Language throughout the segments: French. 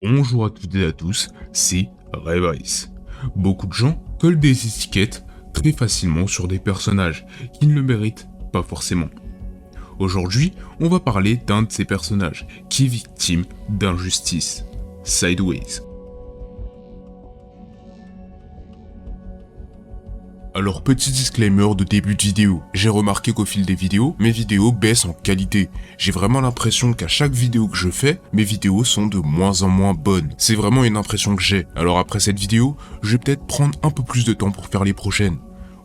Bonjour à toutes et à tous, c'est Revice. Beaucoup de gens collent des étiquettes très facilement sur des personnages qui ne le méritent pas forcément. Aujourd'hui, on va parler d'un de ces personnages qui est victime d'injustice, Sideways. Alors petit disclaimer de début de vidéo, j'ai remarqué qu'au fil des vidéos, mes vidéos baissent en qualité. J'ai vraiment l'impression qu'à chaque vidéo que je fais, mes vidéos sont de moins en moins bonnes. C'est vraiment une impression que j'ai. Alors après cette vidéo, je vais peut-être prendre un peu plus de temps pour faire les prochaines.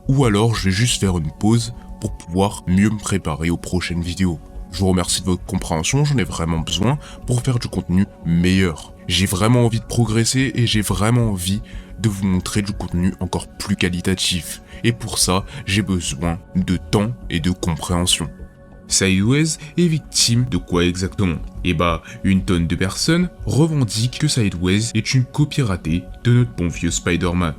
Ou alors je vais juste faire une pause pour pouvoir mieux me préparer aux prochaines vidéos. Je vous remercie de votre compréhension, j'en ai vraiment besoin pour faire du contenu meilleur. J'ai vraiment envie de progresser et j'ai vraiment envie de vous montrer du contenu encore plus qualitatif. Et pour ça, j'ai besoin de temps et de compréhension. Sideways est victime de quoi exactement? Une tonne de personnes revendiquent que Sideways est une copie ratée de notre bon vieux Spider-Man.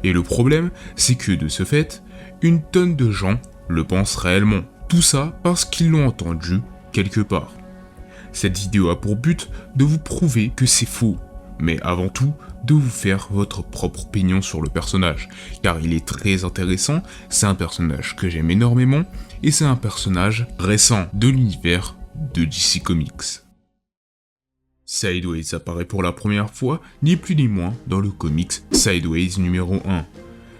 Et le problème, c'est que de ce fait, une tonne de gens le pensent réellement. Tout ça parce qu'ils l'ont entendu quelque part. Cette vidéo a pour but de vous prouver que c'est faux, mais avant tout, de vous faire votre propre opinion sur le personnage, car il est très intéressant, c'est un personnage que j'aime énormément, et c'est un personnage récent de l'univers de DC Comics. Sideways apparaît pour la première fois, ni plus ni moins, dans le comics Sideways numéro 1.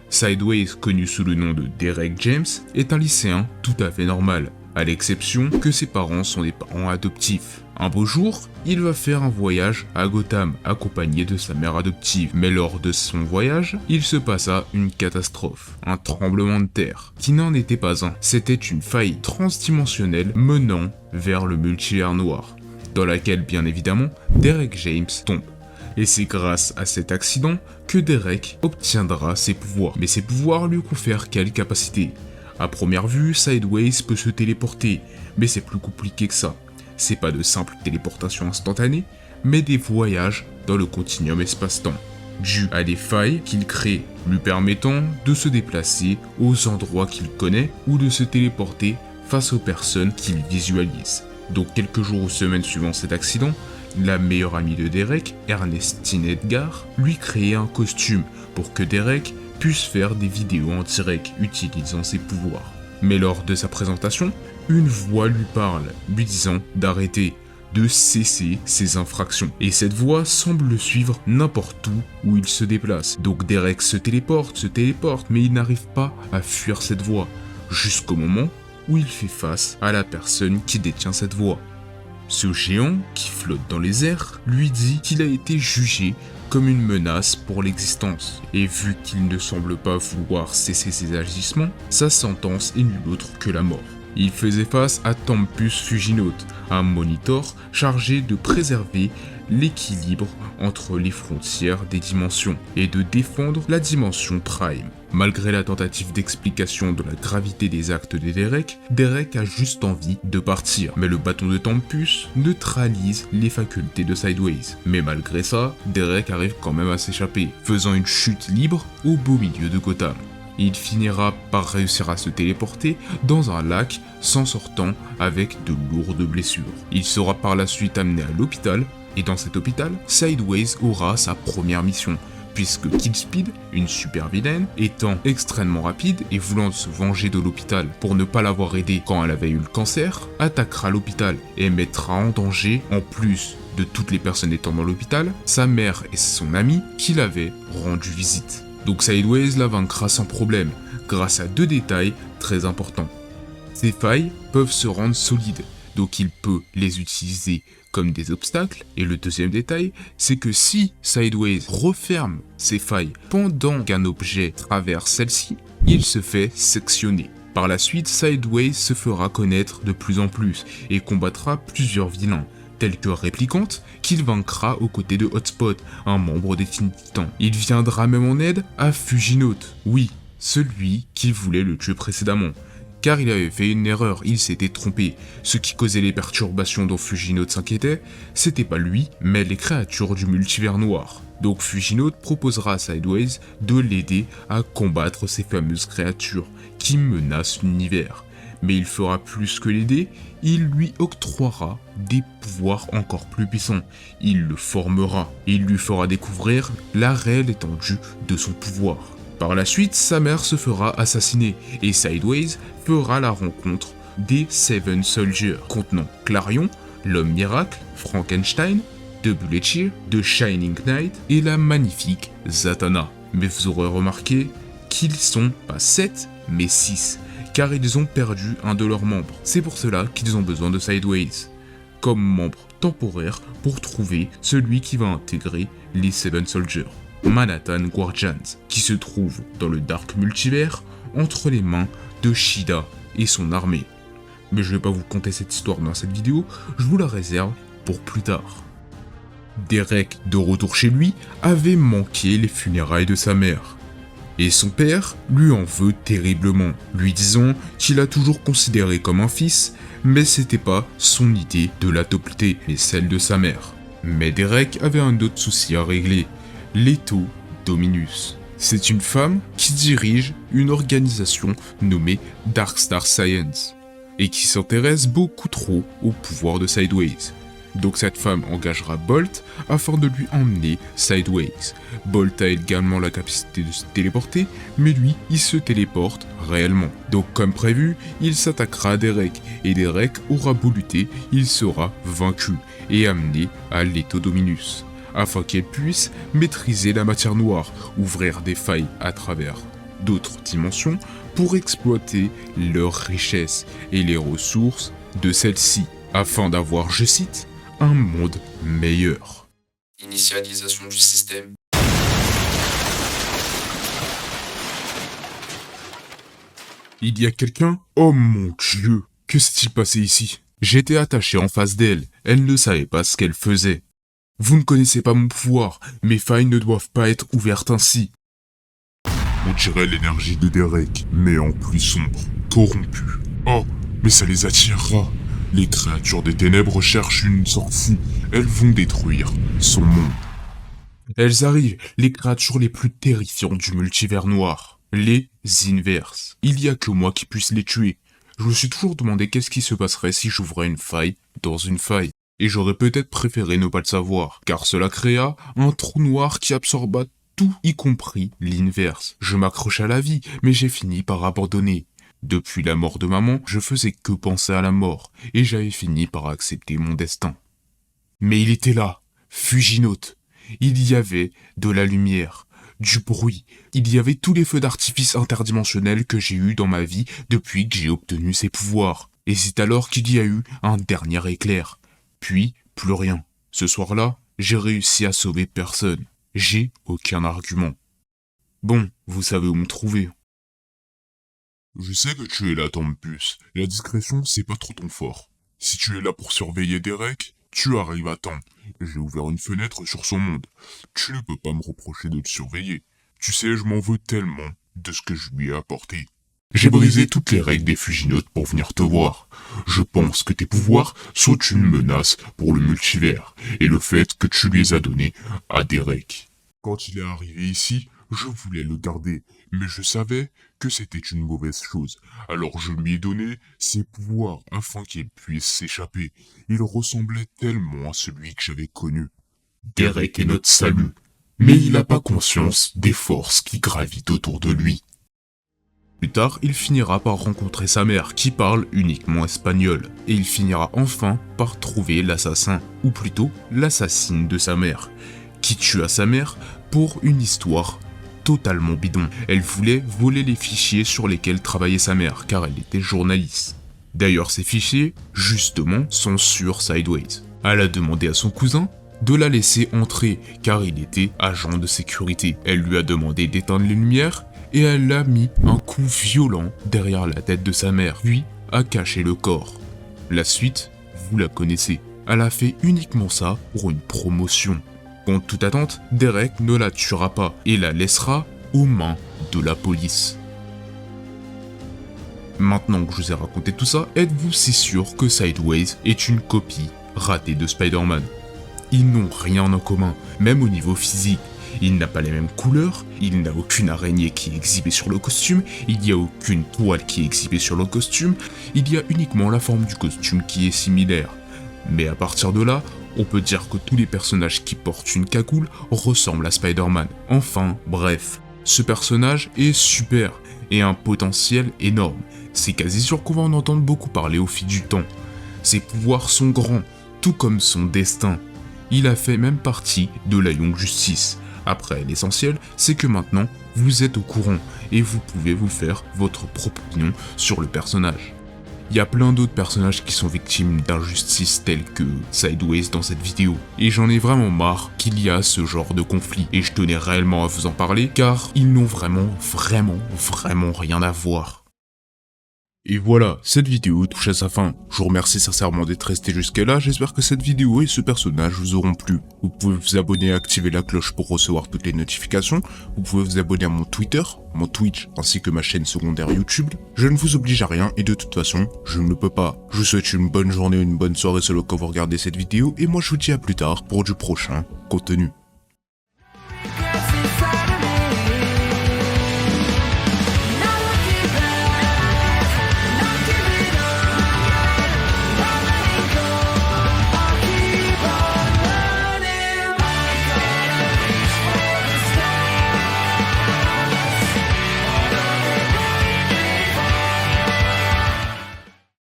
Sideways, connu sous le nom de Derek James, est un lycéen tout à fait normal, à l'exception que ses parents sont des parents adoptifs. Un beau jour, il va faire un voyage à Gotham, accompagné de sa mère adoptive. Mais lors de son voyage, il se passa une catastrophe, un tremblement de terre, qui n'en était pas un. C'était une faille transdimensionnelle menant vers le multivers noir, dans laquelle bien évidemment, Derek James tombe. Et c'est grâce à cet accident que Derek obtiendra ses pouvoirs. Mais ses pouvoirs lui confèrent quelle capacité? À première vue, Sideways peut se téléporter, mais c'est plus compliqué que ça. C'est pas de simple téléportation instantanée, mais des voyages dans le continuum espace-temps, dû à des failles qu'il crée, lui permettant de se déplacer aux endroits qu'il connaît ou de se téléporter face aux personnes qu'il visualise. Donc quelques jours ou semaines suivant cet accident, la meilleure amie de Derek, Ernestine Edgar, lui crée un costume pour que Derek puisse faire des vidéos en direct utilisant ses pouvoirs. Mais lors de sa présentation, une voix lui parle, lui disant d'arrêter, de cesser ses infractions. Et cette voix semble le suivre n'importe où il se déplace. Donc Derek se téléporte, mais il n'arrive pas à fuir cette voix, jusqu'au moment où il fait face à la personne qui détient cette voix. Ce géant, qui flotte dans les airs, lui dit qu'il a été jugé comme une menace pour l'existence. Et vu qu'il ne semble pas vouloir cesser ses agissements, sa sentence est nulle autre que la mort. Il faisait face à Tempus Fuginote, un monitor chargé de préserver l'équilibre entre les frontières des dimensions et de défendre la dimension Prime. Malgré la tentative d'explication de la gravité des actes de Derek, Derek a juste envie de partir. Mais le bâton de Tempus neutralise les facultés de Sideways. Mais malgré ça, Derek arrive quand même à s'échapper, faisant une chute libre au beau milieu de Gotham. Il finira par réussir à se téléporter dans un lac s'en sortant avec de lourdes blessures. Il sera par la suite amené à l'hôpital, et dans cet hôpital, Sideways aura sa première mission, puisque Killspeed, une super vilaine, étant extrêmement rapide et voulant se venger de l'hôpital pour ne pas l'avoir aidé quand elle avait eu le cancer, attaquera l'hôpital et mettra en danger, en plus de toutes les personnes étant dans l'hôpital, sa mère et son ami qui l'avaient rendu visite. Donc Sideways la vaincra sans problème, grâce à deux détails très importants. Ces failles peuvent se rendre solides, donc il peut les utiliser comme des obstacles. Et le deuxième détail, c'est que si Sideways referme ces failles pendant qu'un objet traverse celle-ci, il se fait sectionner. Par la suite, Sideways se fera connaître de plus en plus et combattra plusieurs vilains, tels que Réplicante, qu'il vaincra aux côtés de Hotspot, un membre des Teen Titans. Il viendra même en aide à Fuginote, oui, celui qui voulait le tuer précédemment. Car il avait fait une erreur, il s'était trompé. Ce qui causait les perturbations dont Fuginote s'inquiétait, c'était pas lui, mais les créatures du multivers noir. Donc Fuginote proposera à Sideways de l'aider à combattre ces fameuses créatures qui menacent l'univers. Mais il fera plus que l'aider, il lui octroiera des pouvoirs encore plus puissants. Il le formera et il lui fera découvrir la réelle étendue de son pouvoir. Par la suite, sa mère se fera assassiner et Sideways fera la rencontre des Seven Soldiers, contenant Clarion, l'Homme Miracle, Frankenstein, The Bullet, The Shining Knight et la magnifique Zatanna. Mais vous aurez remarqué qu'ils sont pas 7, mais 6, car ils ont perdu un de leurs membres. C'est pour cela qu'ils ont besoin de Sideways, comme membre temporaire pour trouver celui qui va intégrer les Seven Soldiers, Manhattan Guardians, qui se trouve dans le Dark Multivers entre les mains de Shida et son armée. Mais je vais pas vous conter cette histoire dans cette vidéo, je vous la réserve pour plus tard. Derek, de retour chez lui, avait manqué les funérailles de sa mère. Et son père lui en veut terriblement, lui disant qu'il l'a toujours considéré comme un fils, mais c'était pas son idée de l'adopter, mais celle de sa mère. Mais Derek avait un autre souci à régler, Leto Dominus. C'est une femme qui dirige une organisation nommée Dark Star Science, et qui s'intéresse beaucoup trop au pouvoir de Sideways. Donc cette femme engagera Bolt afin de lui emmener Sideways. Bolt a également la capacité de se téléporter, mais lui, il se téléporte réellement. Donc comme prévu, il s'attaquera à Derek, et Derek aura beau lutter, il sera vaincu et amené à Leto Dominus, afin qu'elle puisse maîtriser la matière noire, ouvrir des failles à travers d'autres dimensions pour exploiter leurs richesses et les ressources de celles-ci, afin d'avoir, je cite, un monde meilleur. Initialisation du système. Il y a quelqu'un? Oh mon Dieu, que s'est-il passé ici? J'étais attaché en face d'elle, elle ne savait pas ce qu'elle faisait. Vous ne connaissez pas mon pouvoir, mes failles ne doivent pas être ouvertes ainsi. On dirait l'énergie de Derek, mais en plus sombre, corrompue. Oh, mais ça les attirera. Les créatures des ténèbres cherchent une sortie. Elles vont détruire son monde. Elles arrivent, les créatures les plus terrifiantes du multivers noir. Les Inverses. Il y a que moi qui puisse les tuer. Je me suis toujours demandé qu'est-ce qui se passerait si j'ouvrais une faille dans une faille. Et j'aurais peut-être préféré ne pas le savoir, car cela créa un trou noir qui absorba tout, y compris l'inverse. Je m'accrochais à la vie, mais j'ai fini par abandonner. Depuis la mort de maman, je faisais que penser à la mort, et j'avais fini par accepter mon destin. Mais il était là, Fuginote. Il y avait de la lumière, du bruit, il y avait tous les feux d'artifice interdimensionnels que j'ai eus dans ma vie depuis que j'ai obtenu ces pouvoirs. Et c'est alors qu'il y a eu un dernier éclair. Puis, plus rien. Ce soir-là, j'ai réussi à sauver personne. J'ai aucun argument. Bon, vous savez où me trouver. Je sais que tu es là, Tempus. La discrétion, c'est pas trop ton fort. Si tu es là pour surveiller Derek, tu arrives à temps. J'ai ouvert une fenêtre sur son monde. Tu ne peux pas me reprocher de le surveiller. Tu sais, je m'en veux tellement de ce que je lui ai apporté. J'ai brisé toutes les règles des Fuginotes pour venir te voir. Je pense que tes pouvoirs sont une menace pour le multivers, et le fait que tu les as donnés à Derek. Quand il est arrivé ici, je voulais le garder, mais je savais que c'était une mauvaise chose. Alors je lui ai donné ses pouvoirs afin qu'il puisse s'échapper. Il ressemblait tellement à celui que j'avais connu. Derek est notre salut, mais il n'a pas conscience des forces qui gravitent autour de lui. Plus tard, il finira par rencontrer sa mère qui parle uniquement espagnol, et il finira enfin par trouver l'assassin, ou plutôt l'assassine de sa mère, qui tua sa mère pour une histoire totalement bidon. Elle voulait voler les fichiers sur lesquels travaillait sa mère, car elle était journaliste. D'ailleurs, ces fichiers, justement, sont sur Sideways. Elle a demandé à son cousin de la laisser entrer, car il était agent de sécurité. Elle lui a demandé d'éteindre les lumières, et elle a mis un coup violent derrière la tête de sa mère, puis a caché le corps. La suite, vous la connaissez. Elle a fait uniquement ça pour une promotion. Contre toute attente, Derek ne la tuera pas et la laissera aux mains de la police. Maintenant que je vous ai raconté tout ça, êtes-vous si sûr que Sideways est une copie ratée de Spider-Man? Ils n'ont rien en commun, même au niveau physique. Il n'a pas les mêmes couleurs, il n'a aucune araignée qui est exhibée sur le costume, il n'y a aucune toile qui est exhibée sur le costume, il y a uniquement la forme du costume qui est similaire. Mais à partir de là, on peut dire que tous les personnages qui portent une cagoule ressemblent à Spider-Man. Enfin, bref, ce personnage est super et a un potentiel énorme. C'est quasi sûr qu'on va en entendre beaucoup parler au fil du temps. Ses pouvoirs sont grands, tout comme son destin. Il a fait même partie de la Young Justice. Après, l'essentiel, c'est que maintenant, vous êtes au courant et vous pouvez vous faire votre propre opinion sur le personnage. Il y a plein d'autres personnages qui sont victimes d'injustices telles que Sideways dans cette vidéo. Et j'en ai vraiment marre qu'il y a ce genre de conflit. Et je tenais réellement à vous en parler car ils n'ont vraiment rien à voir. Et voilà, cette vidéo touche à sa fin. Je vous remercie sincèrement d'être resté jusqu'à là, j'espère que cette vidéo et ce personnage vous auront plu. Vous pouvez vous abonner et activer la cloche pour recevoir toutes les notifications. Vous pouvez vous abonner à mon Twitter, mon Twitch ainsi que ma chaîne secondaire YouTube. Je ne vous oblige à rien et de toute façon, je ne le peux pas. Je vous souhaite une bonne journée ou une bonne soirée selon quand vous regardez cette vidéo et moi je vous dis à plus tard pour du prochain contenu.